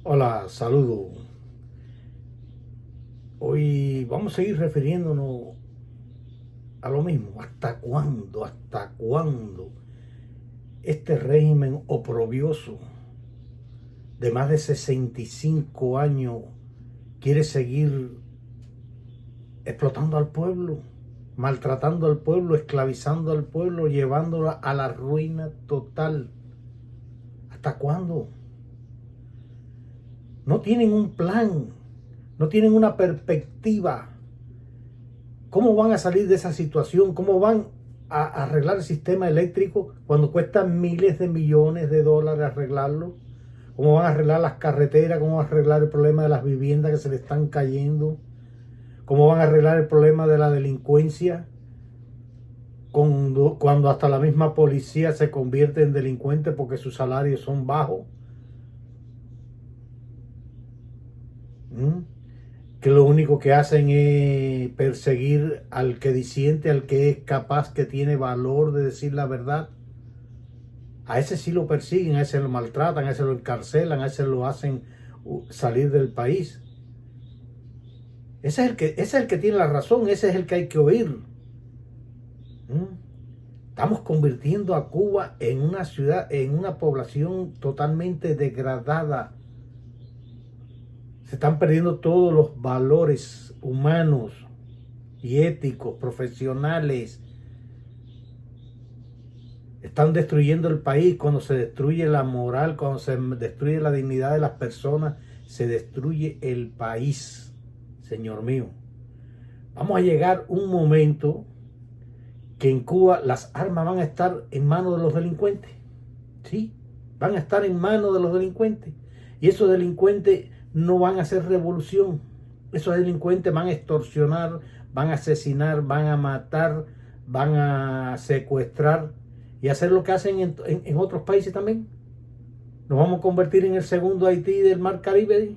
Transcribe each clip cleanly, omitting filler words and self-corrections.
Hola, saludo. Hoy vamos a seguir refiriéndonos a lo mismo. ¿Hasta cuándo? ¿Hasta cuándo este régimen oprobioso de más de 65 años quiere seguir explotando al pueblo, maltratando al pueblo, esclavizando al pueblo, llevándola a la ruina total? ¿Hasta cuándo? No tienen un plan, no tienen una perspectiva. ¿Cómo van a salir de esa situación? ¿Cómo van a arreglar el sistema eléctrico cuando cuesta miles de millones de dólares arreglarlo? ¿Cómo van a arreglar las carreteras? ¿Cómo van a arreglar el problema de las viviendas que se le están cayendo? ¿Cómo van a arreglar el problema de la delincuencia cuando hasta la misma policía se convierte en delincuente porque sus salarios son bajos? ¿Mm? Que lo único que hacen es perseguir al que disiente, al que es capaz, que tiene valor de decir la verdad. A ese sí lo persiguen, a ese lo maltratan, a ese lo encarcelan, a ese lo hacen salir del país. Ese es el que tiene la razón, ese es el que hay que oír. ¿Mm? Estamos convirtiendo a Cuba en una ciudad, en una población totalmente degradada. Se están perdiendo todos los valores humanos y éticos, profesionales. Están destruyendo el país. Cuando se destruye la moral, cuando se destruye la dignidad de las personas, se destruye el país, señor mío. Vamos a llegar un momento que en Cuba las armas van a estar en manos de los delincuentes. Sí, van a estar en manos de los delincuentes. Y esos delincuentes no van a hacer revolución. Esos delincuentes van a extorsionar, van a asesinar, van a matar, van a secuestrar y hacer lo que hacen en otros países también. Nos vamos a convertir en el segundo Haití del Mar Caribe.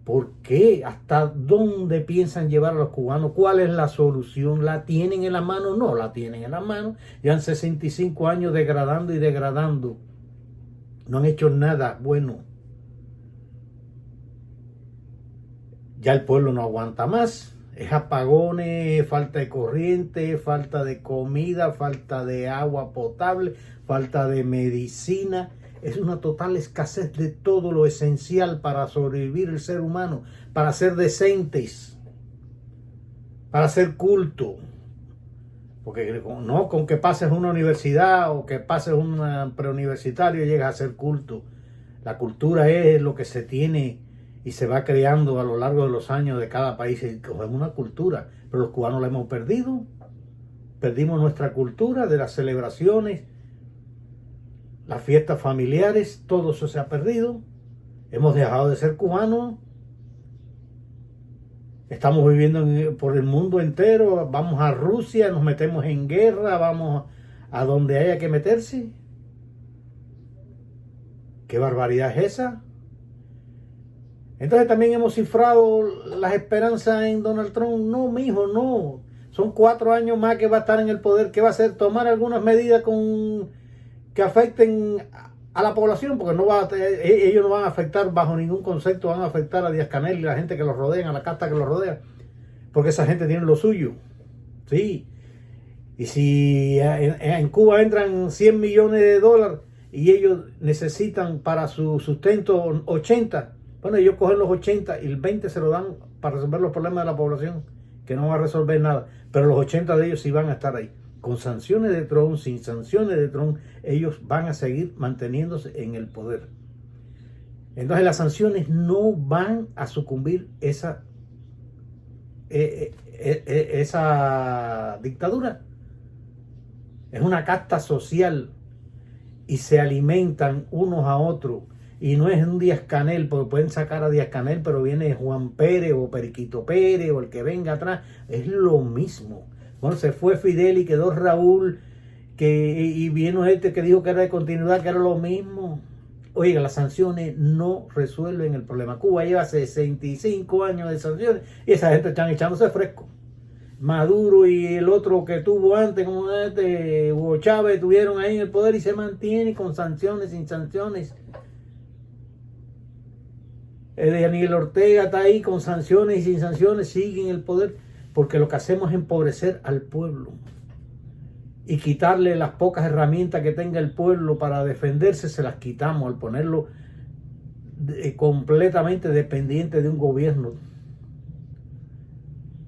¿Por qué? ¿Hasta dónde piensan llevar a los cubanos? ¿Cuál es la solución? ¿La tienen en la mano? No la tienen en la mano. Llevan 65 años degradando y degradando. No han hecho nada bueno. Ya el pueblo no aguanta más. Es apagones, falta de corriente, falta de comida, falta de agua potable, falta de medicina. Es una total escasez de todo lo esencial para sobrevivir el ser humano, para ser decentes, para ser culto. Porque no con que pases una universidad o que pases un preuniversitario llegas a ser culto. La cultura es lo que se tiene y se va creando a lo largo de los años de cada país. Es una cultura, pero los cubanos la hemos perdido. Perdimos nuestra cultura de las celebraciones, las fiestas familiares, todo eso se ha perdido. Hemos dejado de ser cubanos. Estamos viviendo por el mundo entero. Vamos a Rusia, nos metemos en guerra, vamos a donde haya que meterse. ¿Qué barbaridad es esa? Entonces también hemos cifrado las esperanzas en Donald Trump. No, mijo, no. Son 4 años más que va a estar en el poder. ¿Qué va a hacer? Tomar algunas medidas que afecten a la población, porque ellos no van a afectar bajo ningún concepto, van a afectar a Díaz-Canel y a la gente que los rodea, a la casta que los rodea, porque esa gente tiene lo suyo. Sí. Y si en Cuba entran 100 millones de dólares y ellos necesitan para su sustento 80, bueno, ellos cogen los 80 y el 20 se lo dan para resolver los problemas de la población, que no va a resolver nada. Pero los 80 de ellos sí van a estar ahí. Con sanciones de Trump, sin sanciones de Trump, ellos van a seguir manteniéndose en el poder. Entonces las sanciones no van a sucumbir esa dictadura. Es una casta social y se alimentan unos a otros. Y no es un Díaz-Canel, porque pueden sacar a Díaz-Canel, pero viene Juan Pérez o Periquito Pérez o el que venga atrás. Es lo mismo. Bueno, se fue Fidel y quedó Raúl, y vino este que dijo que era de continuidad, que era lo mismo. Oiga, las sanciones no resuelven el problema. Cuba lleva 65 años de sanciones y esa gente están echándose fresco. Maduro y el otro que tuvo antes, como Hugo Chávez, estuvieron ahí en el poder y se mantiene con sanciones, sin sanciones. Daniel Ortega está ahí con sanciones y sin sanciones, sigue en el poder, porque lo que hacemos es empobrecer al pueblo y quitarle las pocas herramientas que tenga el pueblo para defenderse, se las quitamos al ponerlo completamente dependiente de un gobierno.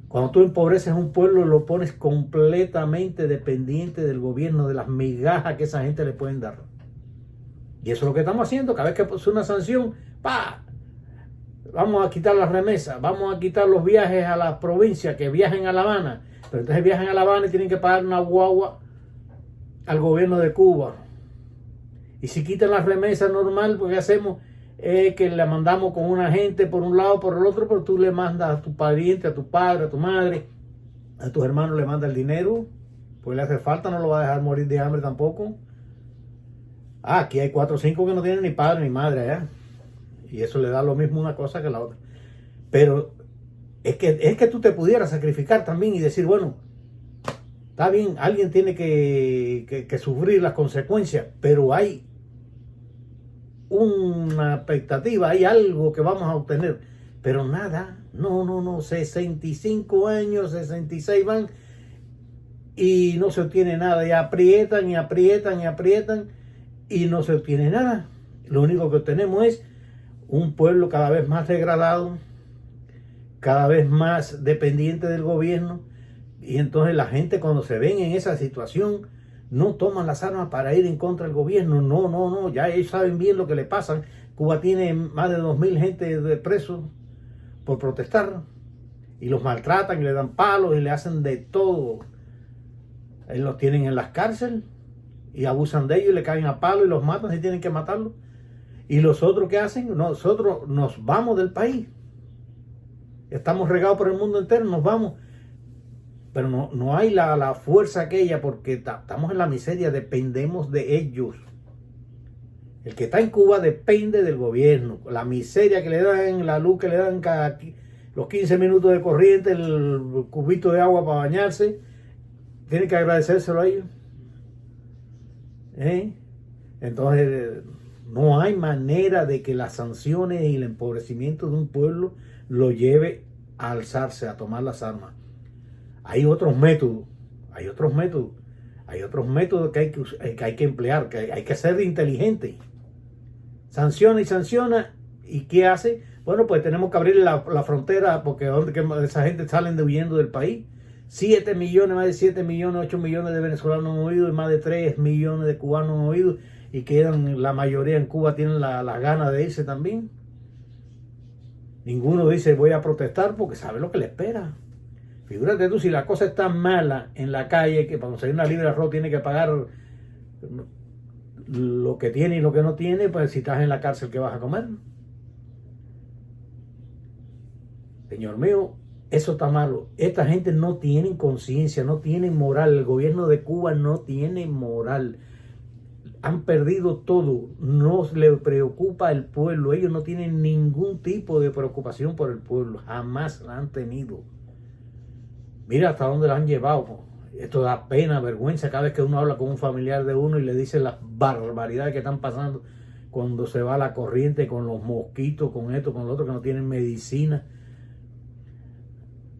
Cuando tú empobreces a un pueblo, lo pones completamente dependiente del gobierno, de las migajas que esa gente le pueden dar. Y eso es lo que estamos haciendo. Cada vez que es una sanción, ¡pa! Vamos a quitar las remesas, vamos a quitar los viajes a la provincia, que viajen a La Habana. Pero entonces viajan a La Habana y tienen que pagar una guagua al gobierno de Cuba. Y si quitan las remesas normal, pues ¿qué hacemos? Que le mandamos con una gente por un lado, por el otro, pero tú le mandas a tu pariente, a tu padre, a tu madre, a tus hermanos le mandas el dinero, pues le hace falta, no lo va a dejar morir de hambre tampoco. Aquí hay 4 o 5 que no tienen ni padre ni madre allá. Y eso le da lo mismo una cosa que la otra. Pero es que tú te pudieras sacrificar también y decir, bueno, está bien, alguien tiene que sufrir las consecuencias, pero hay una expectativa, hay algo que vamos a obtener, pero nada, no, 65 años, 66 van y no se obtiene nada, y aprietan y aprietan y aprietan y no se obtiene nada. Lo único que obtenemos es un pueblo cada vez más degradado, cada vez más dependiente del gobierno, y entonces la gente cuando se ven en esa situación no toman las armas para ir en contra del gobierno. No, ya ellos saben bien lo que le pasa. Cuba tiene más de 2.000 gente de presos por protestar y los maltratan y le dan palos y le hacen de todo. Ellos los tienen en las cárceles y abusan de ellos y le caen a palos y los matan si tienen que matarlos. Y los otros, ¿qué hacen? Nosotros nos vamos del país. Estamos regados por el mundo entero, nos vamos. Pero no hay la fuerza aquella, porque estamos en la miseria, dependemos de ellos. El que está en Cuba depende del gobierno. La miseria que le dan, la luz que le dan cada los 15 minutos de corriente, el cubito de agua para bañarse, tiene que agradecérselo a ellos. Entonces, no hay manera de que las sanciones y el empobrecimiento de un pueblo lo lleve a alzarse, a tomar las armas. Hay otros métodos que hay que emplear, que hay que ser inteligente. Sanciona y sanciona. ¿Y qué hace? Bueno, pues tenemos que abrir la frontera, porque esa gente salen huyendo del país. 7 millones, más de 7 millones, 8 millones de venezolanos han huido y más de 3 millones de cubanos han huido, y quedan, la mayoría en Cuba tienen la gana de irse también. Ninguno dice voy a protestar porque sabe lo que le espera. Figúrate tú, si la cosa está mala en la calle, que para conseguir una libra de arroz tiene que pagar lo que tiene y lo que no tiene, pues si estás en la cárcel, ¿qué vas a comer? Señor mío, eso está malo. Esta gente no tiene conciencia, no tiene moral. El gobierno de Cuba no tiene moral. Han perdido todo. No les preocupa el pueblo. Ellos no tienen ningún tipo de preocupación por el pueblo. Jamás la han tenido. Mira hasta dónde la han llevado. Esto da pena, vergüenza cada vez que uno habla con un familiar de uno y le dice las barbaridades que están pasando cuando se va la corriente, con los mosquitos, con esto, con lo otro, que no tienen medicina,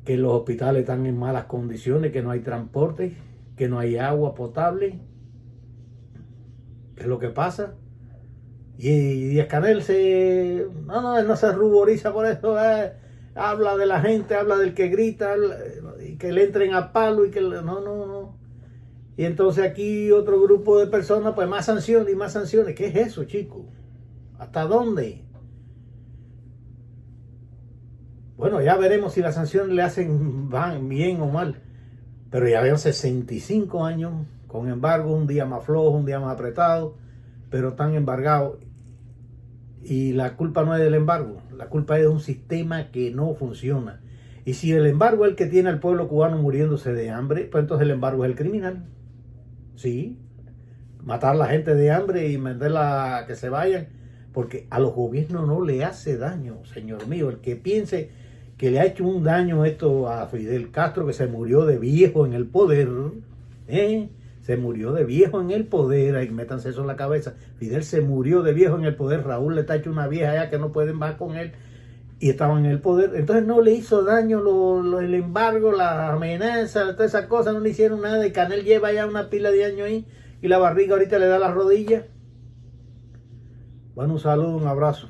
que los hospitales están en malas condiciones, que no hay transporte, que no hay agua potable. ¿Qué es lo que pasa? Y Díaz-Canel él no se ruboriza por eso. Habla de la gente, habla del que grita, y que le entren a palo y que no. Y entonces aquí otro grupo de personas, pues más sanciones y más sanciones. ¿Qué es eso, chicos? ¿Hasta dónde? Bueno, ya veremos si las sanciones le van bien o mal. Pero ya veo 65 años con embargo, un día más flojo, un día más apretado, pero están embargados. Y la culpa no es del embargo, la culpa es de un sistema que no funciona. Y si el embargo es el que tiene al pueblo cubano muriéndose de hambre, pues entonces el embargo es el criminal. Sí, matar a la gente de hambre y mandarla a que se vayan, porque a los gobiernos no le hace daño, señor mío. El que piense que le ha hecho un daño esto a Fidel Castro, que se murió de viejo en el poder, se murió de viejo en el poder, ahí métanse eso en la cabeza. Fidel se murió de viejo en el poder, Raúl le está hecho una vieja ya que no pueden más con él. y estaban en el poder. Entonces no le hizo daño el embargo, la amenaza, todas esas cosas, no le hicieron nada. Y Canel lleva ya una pila de años ahí y la barriga ahorita le da las rodillas. Bueno, un saludo, un abrazo.